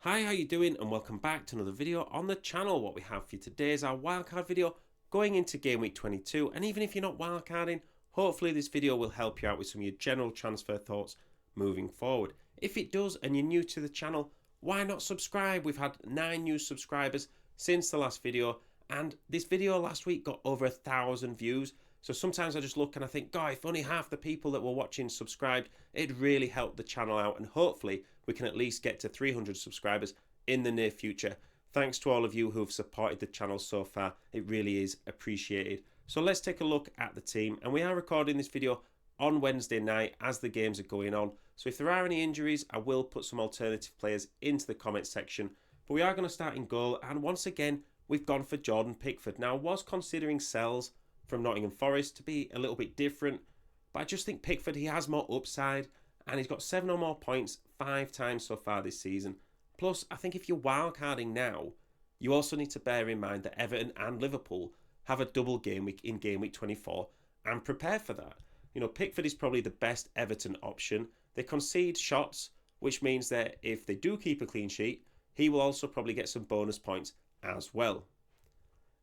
Hi, how you doing? And welcome back to another video on the channel. What we have for you today is our wildcard video going into Game Week 22. And even if you're not wildcarding, hopefully this video will help you out with some of your general transfer thoughts moving forward. If it does and you're new to the channel, why not subscribe? We've had 9 new subscribers since the last video, and this video last week got over 1,000 views. So sometimes I just look and I think, God, if only half the people that were watching subscribed, it'd really help the channel out, and hopefully we can at least get to 300 subscribers in the near future. Thanks to all of you who have supported the channel so far. It really is appreciated. So let's take a look at the team, and we are recording this video on Wednesday night as the games are going on. So if there are any injuries, I will put some alternative players into the comment section. But we are going to start in goal, and once again, we've gone for Jordan Pickford. Now, I was considering Sells from Nottingham Forest to be a little bit different, but I just think Pickford, he has more upside, and he's got 7 or more points 5 times so far this season. Plus, I think if you're wildcarding now, you also need to bear in mind that Everton and Liverpool have a double game week in Game Week 24 and prepare for that. You know, Pickford is probably the best Everton option. They concede shots, which means that if they do keep a clean sheet, he will also probably get some bonus points as well.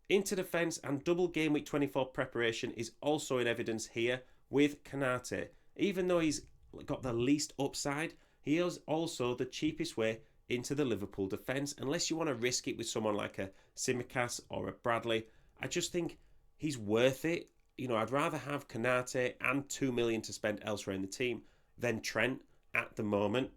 Into defence and double Game Week 24 preparation is also in evidence here with Konate. Even though he's got the least upside, he is also the cheapest way into the Liverpool defence. Unless you want to risk it with someone like a Tsimikas or a Bradley, I just think he's worth it. You know, I'd rather have Konate and 2 million to spend elsewhere in the team than Trent at the moment.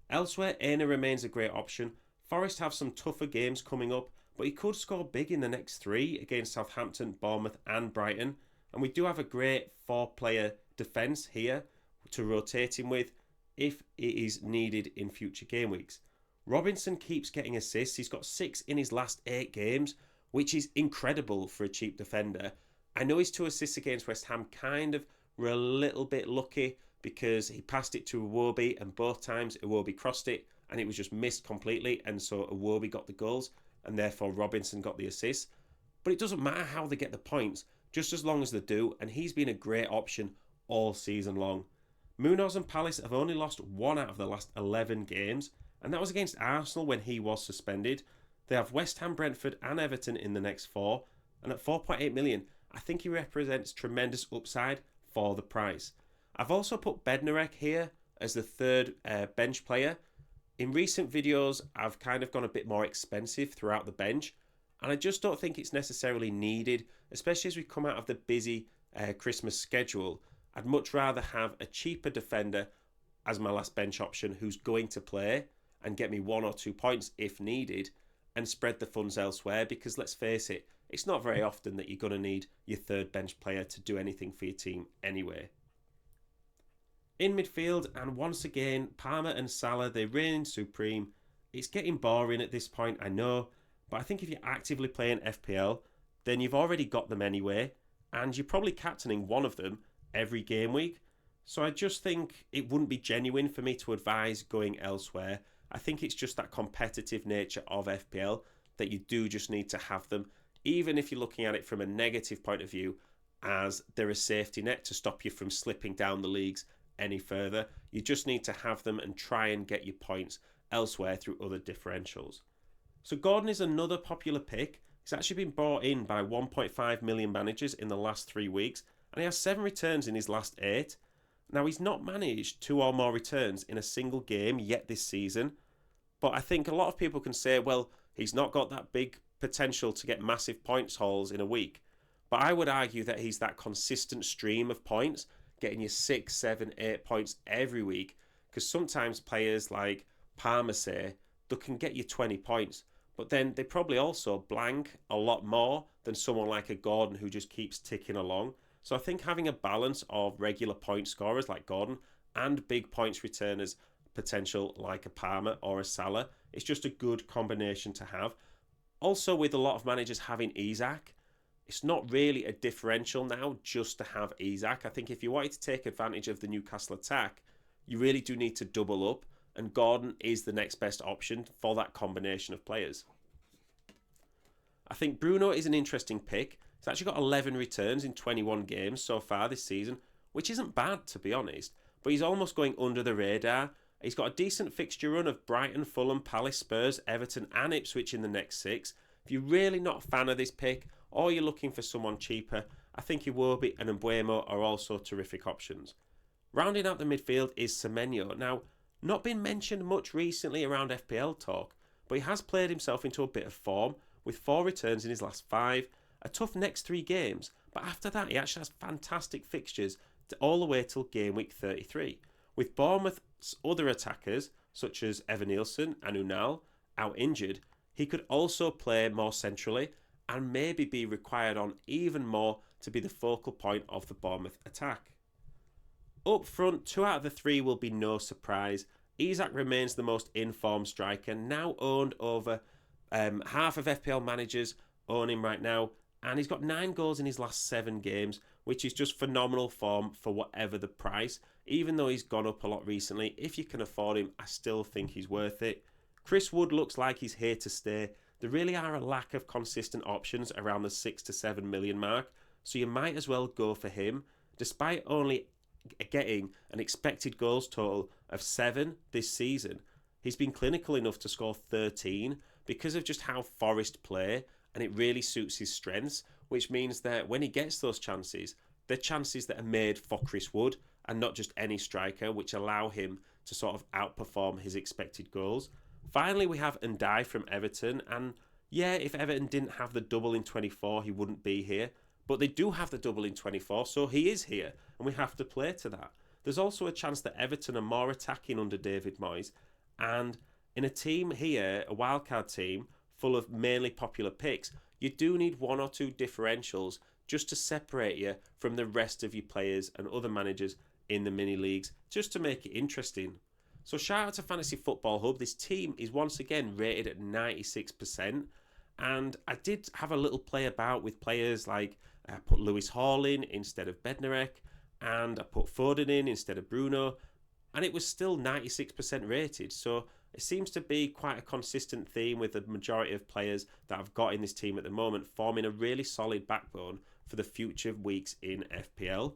Elsewhere, Aina remains a great option. Forest have some tougher games coming up, but he could score big in the next 3 against Southampton, Bournemouth and Brighton. And we do have a great 4-player defence here to rotate him with if it is needed in future game weeks. Robinson keeps getting assists. He's got 6 in his last 8 games, which is incredible for a cheap defender. I know his 2 assists against West Ham kind of were a little bit lucky because he passed it to Iwobi, and both times Iwobi crossed it and it was just missed completely, and so Iwobi got the goals and therefore Robinson got the assist. But it doesn't matter how they get the points, just as long as they do, and he's been a great option all season long. Munoz and Palace have only lost 1 out of the last 11 games, and that was against Arsenal when he was suspended. They have West Ham, Brentford and Everton in the next 4, and at 4.8 million, I think he represents tremendous upside for the price. I've also put Bednarek here as the 3rd bench player. In recent videos, I've kind of gone a bit more expensive throughout the bench, and I just don't think it's necessarily needed, especially as we come out of the busy Christmas schedule. I'd much rather have a cheaper defender as my last bench option who's going to play and get me 1 or 2 points if needed, and spread the funds elsewhere, because let's face it, it's not very often that you're going to need your 3rd bench player to do anything for your team anyway. In midfield, and once again, Palmer and Salah, they reign supreme. It's getting boring at this point, I know, but I think if you're actively playing FPL, then you've already got them anyway, and you're probably captaining one of them every game week. So I just think it wouldn't be genuine for me to advise going elsewhere. I think it's just that competitive nature of FPL that you do just need to have them, even if you're looking at it from a negative point of view, as they're a safety net to stop you from slipping down the leagues any further. You just need to have them and try and get your points elsewhere through other differentials. So Gordon is another popular pick. He's actually been bought in by 1.5 million managers in the last 3 weeks, and he has 7 returns in his last 8. Now, he's not managed 2 or more returns in a single game yet this season, but I think a lot of people can say, well, he's not got that big potential to get massive points hauls in a week. But I would argue that he's that consistent stream of points, getting you 6, 7, 8 points every week, because sometimes players like Palmer, say, they can get you 20 points, but then they probably also blank a lot more than someone like a Gordon who just keeps ticking along. So I think having a balance of regular point scorers like Gordon and big points returners potential like a Palmer or a Salah is just a good combination to have. Also, with a lot of managers having Isak, it's not really a differential now just to have Isak. I think if you wanted to take advantage of the Newcastle attack, you really do need to double up, and Gordon is the next best option for that combination of players. I think Bruno is an interesting pick. He's actually got 11 returns in 21 games so far this season, which isn't bad to be honest, but he's almost going under the radar. He's got a decent fixture run of Brighton, Fulham, Palace, Spurs, Everton and Ipswich in the next 6. If you're really not a fan of this pick, or you're looking for someone cheaper, I think Iwobi and Mbeumo are also terrific options. Rounding out the midfield is Semenyo. Now, not been mentioned much recently around FPL talk, but he has played himself into a bit of form with 4 returns in his last 5, a tough next 3 games, but after that he actually has fantastic fixtures all the way till game week 33. With Bournemouth's other attackers, such as Evan Nielsen and Unal, out injured, he could also play more centrally and maybe be required on even more to be the focal point of the Bournemouth attack. Up front, 2 out of the 3 will be no surprise. Isak remains the most in-form striker, now owned over half of FPL managers own him right now, and he's got 9 goals in his last 7 games, which is just phenomenal form for whatever the price. Even though he's gone up a lot recently, if you can afford him, I still think he's worth it. Chris Wood looks like he's here to stay. There really are a lack of consistent options around the 6 to 7 million mark, so you might as well go for him. Despite only getting an expected goals total of 7 this season, he's been clinical enough to score 13 because of just how Forest play, and it really suits his strengths, which means that when he gets those chances, they're chances that are made for Chris Wood and not just any striker, which allow him to sort of outperform his expected goals. Finally, we have Ndiaye from Everton, and yeah, if Everton didn't have the double in 24, he wouldn't be here, but they do have the double in 24, so he is here, and we have to play to that. There's also a chance that Everton are more attacking under David Moyes, and in a team here, a wildcard team, full of mainly popular picks, you do need 1 or 2 differentials just to separate you from the rest of your players and other managers in the mini leagues, just to make it interesting. So shout out to Fantasy Football Hub. This team is once again rated at 96%, and I did have a little play about with players like I put Lewis Hall in instead of Bednarek, and I put Foden in instead of Bruno, and it was still 96% rated. So it seems to be quite a consistent theme with the majority of players that I've got in this team at the moment, forming a really solid backbone for the future weeks in FPL.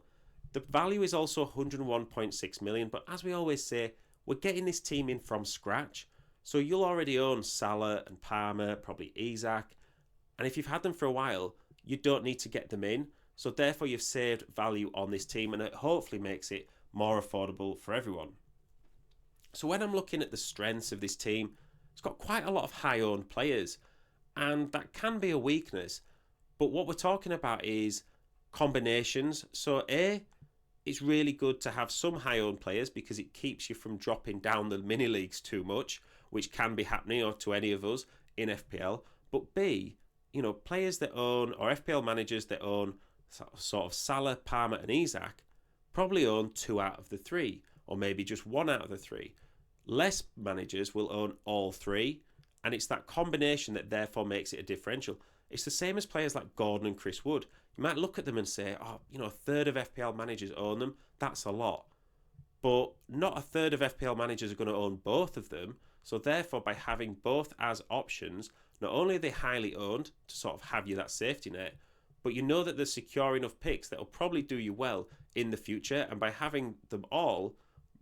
The value is also 101.6 million, but as we always say, we're getting this team in from scratch. So you'll already own Salah and Palmer, probably Isak, and if you've had them for a while, you don't need to get them in. So therefore you've saved value on this team, and it hopefully makes it more affordable for everyone. So when I'm looking at the strengths of this team, it's got quite a lot of high-owned players, and that can be a weakness. But what we're talking about is combinations. So it's really good to have some high-owned players because it keeps you from dropping down the mini leagues too much, which can be happening to any of us in FPL. But B, players that own, or FPL managers that own sort of Salah, Palmer and Isak probably own 2 out of the 3, or maybe just 1 out of the 3. Less managers will own all 3, and it's that combination that therefore makes it a differential. It's the same as players like Gordon and Chris Wood. You might look at them and say, a third of FPL managers own them. That's a lot. But not a third of FPL managers are going to own both of them. So therefore, by having both as options, not only are they highly owned to sort of have you that safety net, but you know that they're secure enough picks that will probably do you well in the future. And by having them all,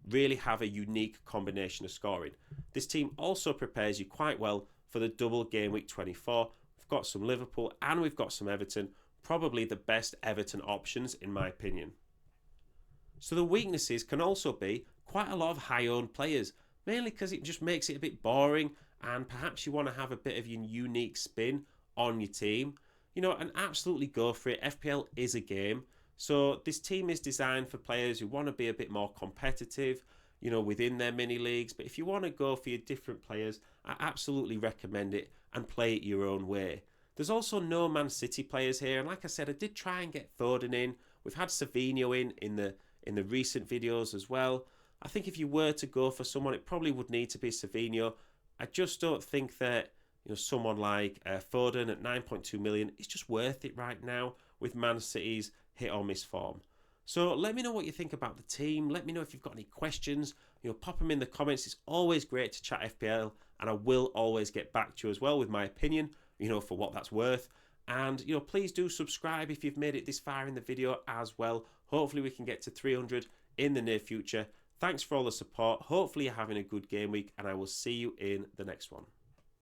really have a unique combination of scoring. This team also prepares you quite well for the double game week 24. We've got some Liverpool and we've got some Everton, probably the best Everton options in my opinion. So the weaknesses can also be quite a lot of high-owned players, mainly because it just makes it a bit boring, and perhaps you want to have a bit of your unique spin on your team. And absolutely go for it. FPL is a game. So this team is designed for players who want to be a bit more competitive, within their mini leagues. But if you want to go for your different players, I absolutely recommend it and play it your own way. There's also no Man City players here, and like I said, I did try and get Foden in. We've had Savinho in the recent videos as well. I think if you were to go for someone, it probably would need to be Savinho. I just don't think that someone like Foden at 9.2 million is just worth it right now with Man City's hit or miss form. So let me know what you think about the team. Let me know if you've got any questions. Pop them in the comments. It's always great to chat FPL, and I will always get back to you as well with my opinion, for what that's worth. And please do subscribe if you've made it this far in the video as well. Hopefully we can get to 300 in the near future. Thanks for all the support. Hopefully you're having a good game week, and I will see you in the next one.